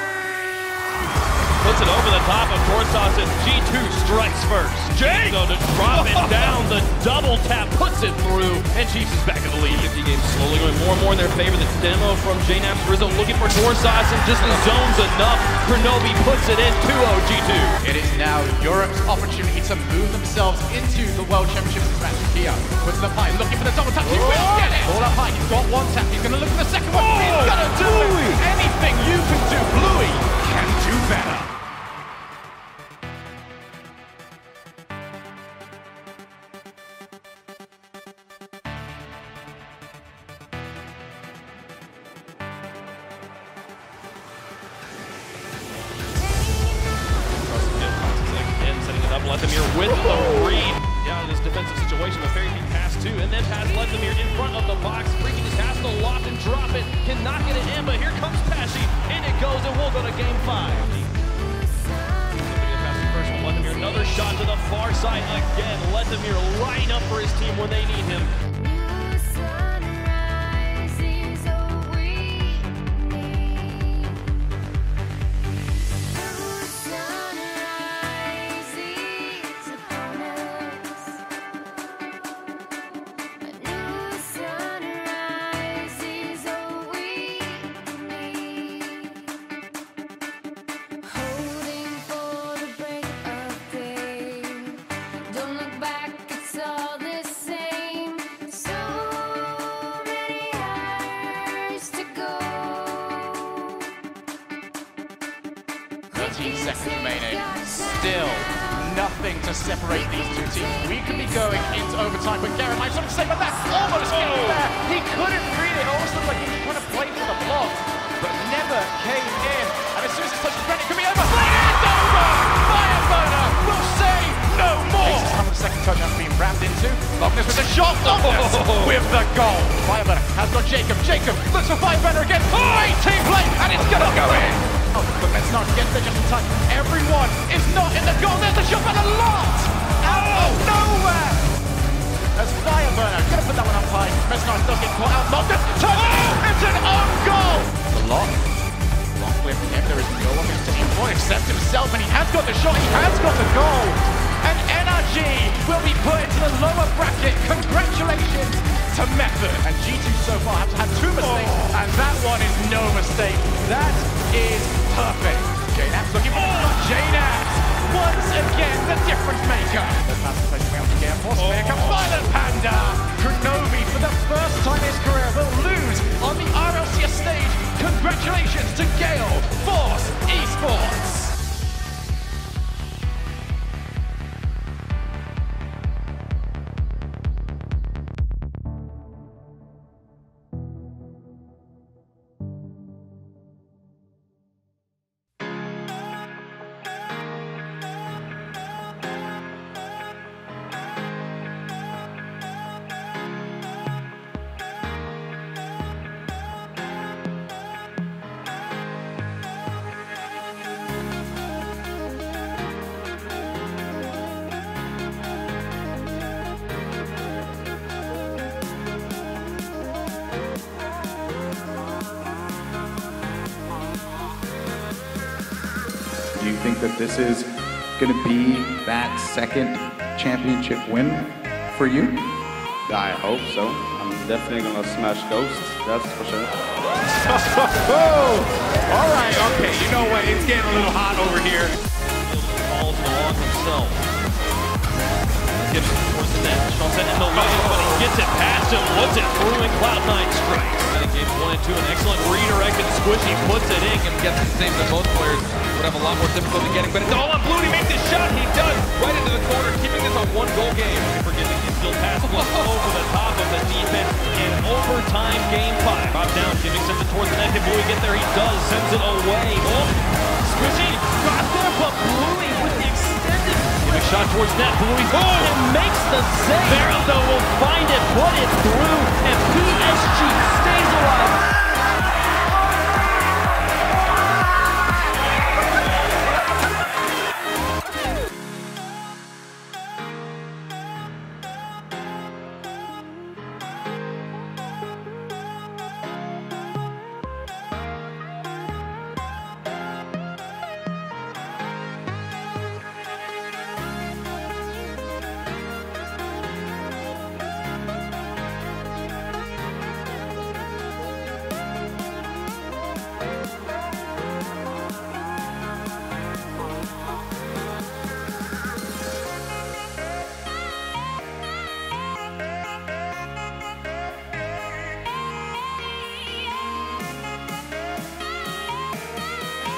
I: Puts it over the top of Torsas and G2 strikes first. Jake! So to drop it down, the double tap puts it through, and Chiefs is back in the lead. 50 games slowly going more and more in their favor. The demo from JNAP's Rizzo looking for Torsas, and just the zone's enough. Kronovi puts it in 2-0 G2.
H: It is now Europe's opportunity to move themselves into the World Championship match. Kia puts it up high, looking for the double tap. He will get it! All up high, he's got one tap. He's going to look for the second one. He's going to do it! Anything you can do, Bluey can do better.
I: Again, setting it up, Lethamyr with the read. Down in this defensive situation, the fairy feet pass two, and then pass Lethamyr in front of the box. Freaky just has to loft and drop it. Cannot get it in, but here comes Pashy. In it goes, and we'll go to game 5. First one, Lethamyr, another shot to the far side again. Lethamyr lighting up for his team when they need him.
G: New sunrise is all we need. New sunrise is upon us. A new sunrise is all we need. Holding for the break of day. Don't look back, it's all the same. So many hours to go.
H: 13 seconds remaining. Still nothing to separate these two teams. We could be going into overtime, but Garrett, I have something to say about that. Almost getting there. He couldn't read it. It almost looked like he was trying to play for the block, but never came in. And as soon as it touches Brent, it could be over. It's over! Fireburner will say no more! Aces come with the second touchdown being rammed into. Logness with a shot. Logness with the goal. Fireburner has got Jacob. Jacob looks for Fireburner again. Great team play, and it's going to go in. Oh, the Mesnard gets there just in time. Everyone is not in the goal. There's the shot by the lot! Out of nowhere! As Fireburner, gonna put that one up high. Mesnard does get caught out. Not this time! It's an own goal! The lot. Long clear from him. There is no one else to aim for except himself, and he has got the shot. He has got the goal. And NRG will be put into the lower bracket. Congratulations to Method. And G2 so far have had 2 mistakes, and that one is no mistake. That is perfect. JKnaps looking for JKnaps. Once again, the difference maker. The pass is placed around the game. Force here comes Violent Panda. Kronovi, for the first time in his career, will lose on the RLCS stage. Congratulations to Gale Force Esports.
J: Do you think that this is going to be that second championship win for you?
K: I hope so. I'm definitely going to smash Ghost, that's for sure.
H: All right, okay, you know what? It's getting a little hot over here.
I: Falls along himself. Gibson towards the net. Shelton in the lane, but he gets it past him, puts it through, and Cloud9 strikes. I think games 1 and 2, an excellent redirect, and Squishy puts it in.
L: I'm guessing the same that both players would have a lot more difficulty getting, but it's all on Blue. He makes his shot. He does right into the corner, keeping this a 1-goal game.
I: Forgetting he still passes over the top of the defense in overtime game 5. Drop down, Jimmy sends it towards the net. Can Bluey get there? He does, sends it away. Oh, Squishy got there, but Bluey with the extended. Giving shot towards net. Bluey and makes the save. Verzo will find it, put it through, and PSG stays alive.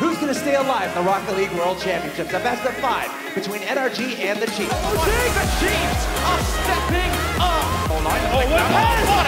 A: Who's going to stay alive in the Rocket League World Championships? The best of 5 between NRG and the Chiefs.
H: Oh, the Chiefs are stepping up. Oh, what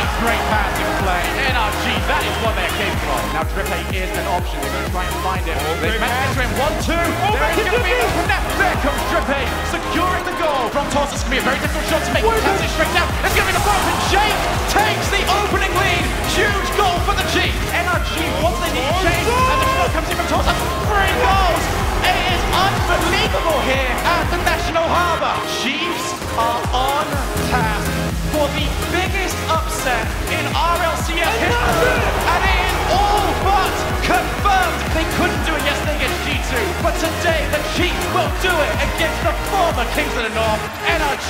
H: a great pass you play. NRG, that is what they're capable of. Now Drippe is an option. They're going to try and find him. They managed to him 1-2. There is going to be an open net. There comes Drippe, securing the goal. From Toss, it's going to be a very difficult shot to make. Taps it straight down. It's going to be the bump, and Jake takes the opening lead. Huge goal for the Chiefs. NRG, once they need change, and the shot comes in from Toss. 3 goals. It is unbelievable here at the National Harbour. Chiefs are on task for the biggest upset in RLCS history, and it is all but confirmed. They couldn't do it yesterday against G2, but today the Chiefs will do it against the former Kings of the North. NRG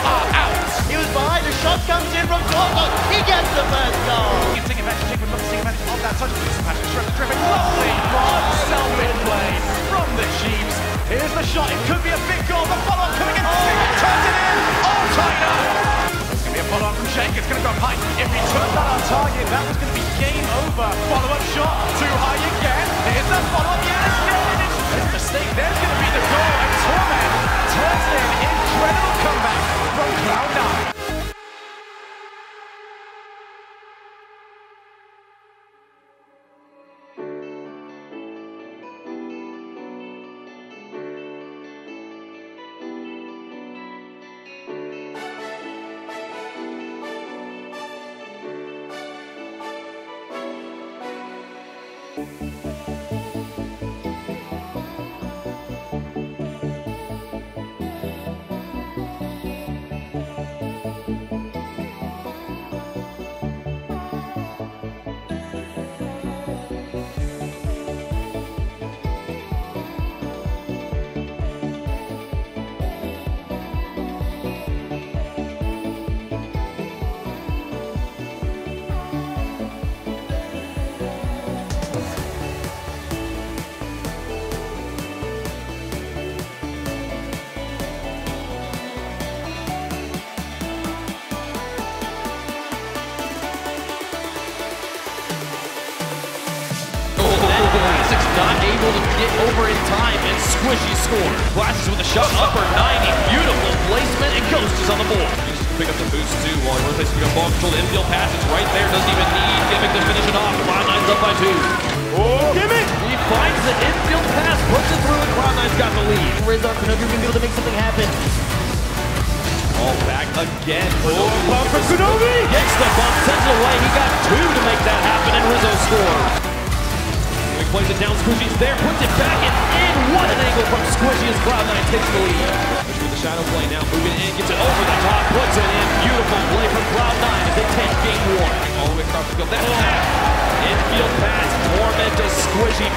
H: are out.
M: He was behind, the shot comes in from Tortos. He gets the first goal.
H: He's taking advantage, Chief would love to take advantage of that touch. Patrick Shrek driven, lovely self-in play from the Chiefs. Here's the shot, it could be a big goal. The follow-up coming in, turns it in, all tied up. It's going to be a follow-up from Shank, it's going to go high. If he turns that on target, that was going to be game over. Follow-up shot, too high again. Here's the follow-up, yes, it's a mistake. There's going to be the goal, and Torment turns it in. Incredible comeback from Cloud9.
I: not able to get over in time, and Squishy scores. Glasses with a shot, upper 90, beautiful placement, and Ghost is on the board.
L: Pick up the boost too while we're facing a ball control infield pass. It's right there. Doesn't even need Gimmick to finish it off. Cloud9's up by 2.
I: Oh, Gimmick! He finds the infield pass, puts it through, and Cloud9's got the lead.
M: Rizzo, Kenobi can be able to make something happen.
L: All back again.
I: Bump for Kenobi! Gets the bump, sends it away. He got 2 to make that happen, and Rizzo scores. He plays it down. Squishy's there, puts it back and in. What an angle from Squishy as Cloud9 takes the lead.
L: With the shadow play now, moving in, gets it
I: Over the top, puts it in. Beautiful play from Cloud9 as they take game 1.
L: all the way across the field. That's
I: Infield pass, Torment to Squishy.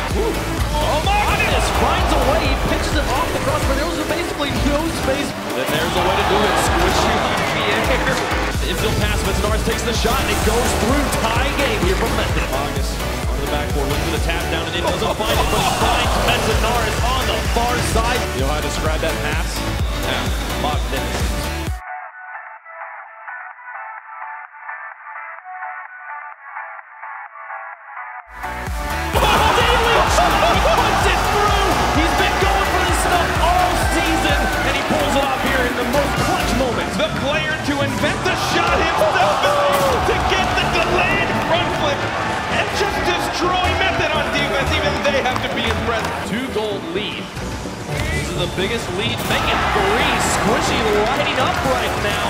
I: Oh my goodness! Finds a way, he pitches it off the crossbar. There was basically no space.
L: Then there's a way to do it. Squishy on the air.
I: The infield pass, Metzenars takes the shot and it goes through. Tie game here from Method.
L: August onto the backboard, looking for the tap down and in. Doesn't find it,
I: But he finds Metzenars on the far side.
L: You know how to describe that pass? Yeah, magnificent.
I: Puts it through. He's been going for this stuff all season, and he pulls it off here in the most clutch moments.
L: The player to invent the shot himself to get the delayed front flip and just destroy Method on defense. Even they have to be impressed.
I: 2-goal lead. This is the biggest lead, making 3. Squishy lighting up right now.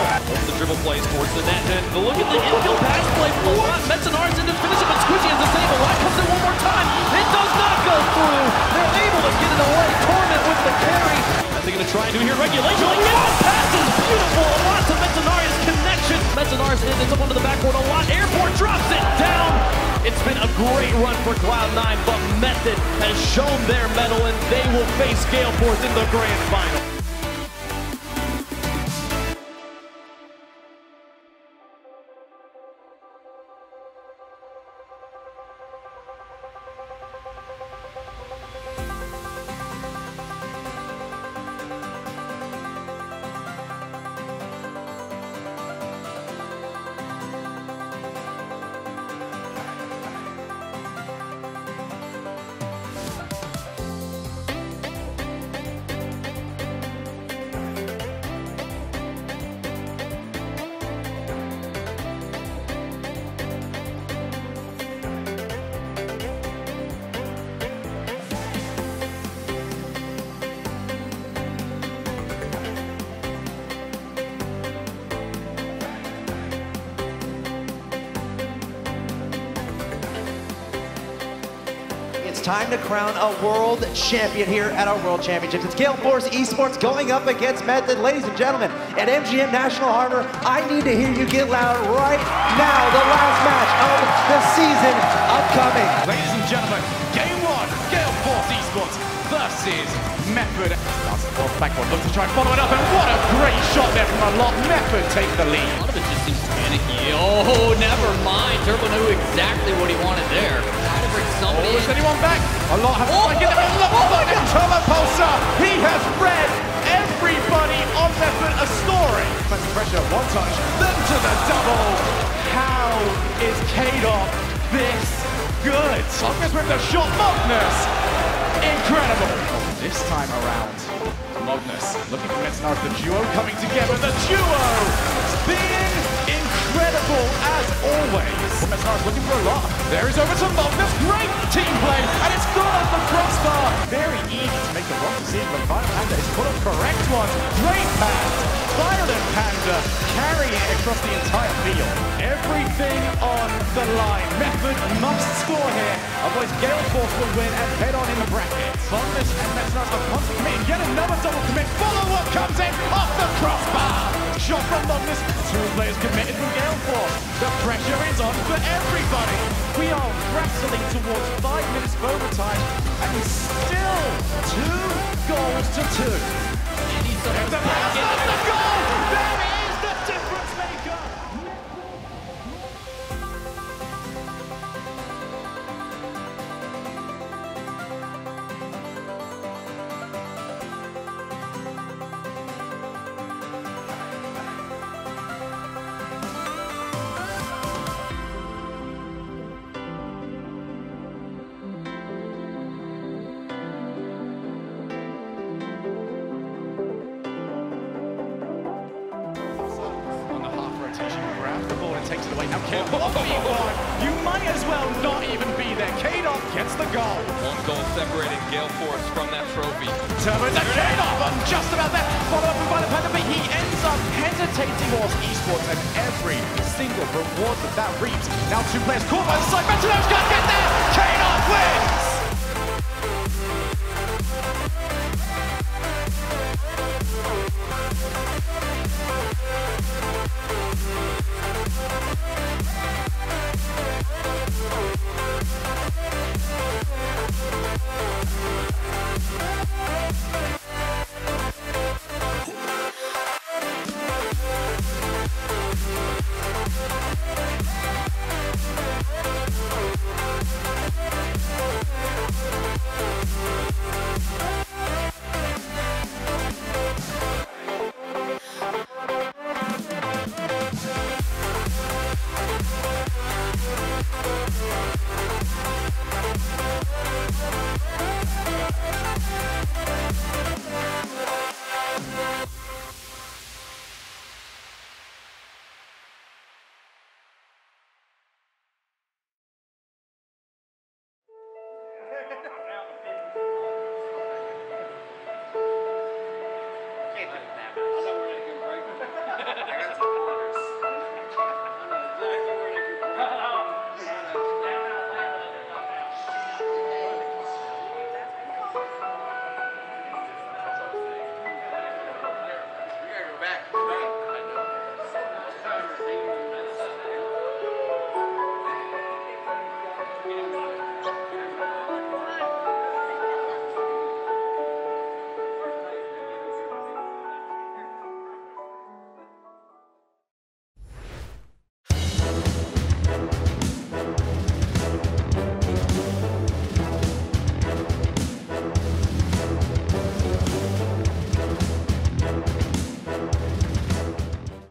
L: The dribble plays towards the net.
I: And look at the infield pass play from Lot. Metzenars in to finish it, but Squishy has the save. Lot comes in one more time. It does not go through. They're able to get it away. Torment with the carry.
L: Are they going to try and do here? Regulation.
I: Lot passes beautiful. A lot to Metzenars connection. Metzenars ends up onto the backboard. A lot. Airport drops it down. It's been a great run for Cloud9, but Method has shown their mettle, and they will face Gale Force in the grand final.
N: It's time to crown a world champion here at our World Championships. It's Gale Force Esports going up against Method. Ladies and gentlemen, at MGM National Harbor, I need to hear you get loud right now. The last match of the season upcoming.
H: Ladies and gentlemen, game 1, Gale Force Esports versus Method. Well, backward, look to try and follow it up, and what a great shot there from a lot. Method take the lead.
O: A lot of it just seems panicky. Oh, never mind. Turbo knew exactly what he wanted there. Trying to bring somebody
H: in. Is anyone back? A lot have to get there. Oh my God, Turbo Pulsar! He has read everybody on Method a story. Puts pressure, one touch, then to the double. How is K-Dot this good? Magnus with the shot, Magnus! Incredible! This time around, Magnus looking for Metzenars, the duo coming together. The duo being incredible as always. Metzenars looking for a lot. There is over to Magnus. Great team play, and it's gone off the crossbar. Very easy to make the wrong decision, but Violent Panda is full of correct ones. Great pass. Violent Panda carrying it across the entire field. Everything on the line. Method must score here. Otherwise, Gale Force will win and head on in the bracket. Magnus and Metzenars are constantly committing. Yet another double commit. Follow-up comes in off the crossbar. Shot from Magnus. 2 players committed from Gale Force. The pressure is on for everybody. We are wrestling towards 5 minutes of overtime, and it's still 2 goals to 2. There's the pass, that's the goal! There is the difference maker! takes it away. Now Kadoff 1v1. You might as well not even be there. Kadoff gets the goal.
I: One goal separating Gale Force from that trophy.
H: Turbo to Kadoff, I'm just about there. Follow up by the Panda, but he ends up hesitating Horse Esports, and every single reward that reaps. Now 2 players caught by the side. Metronome can't get there. Kadoff wins.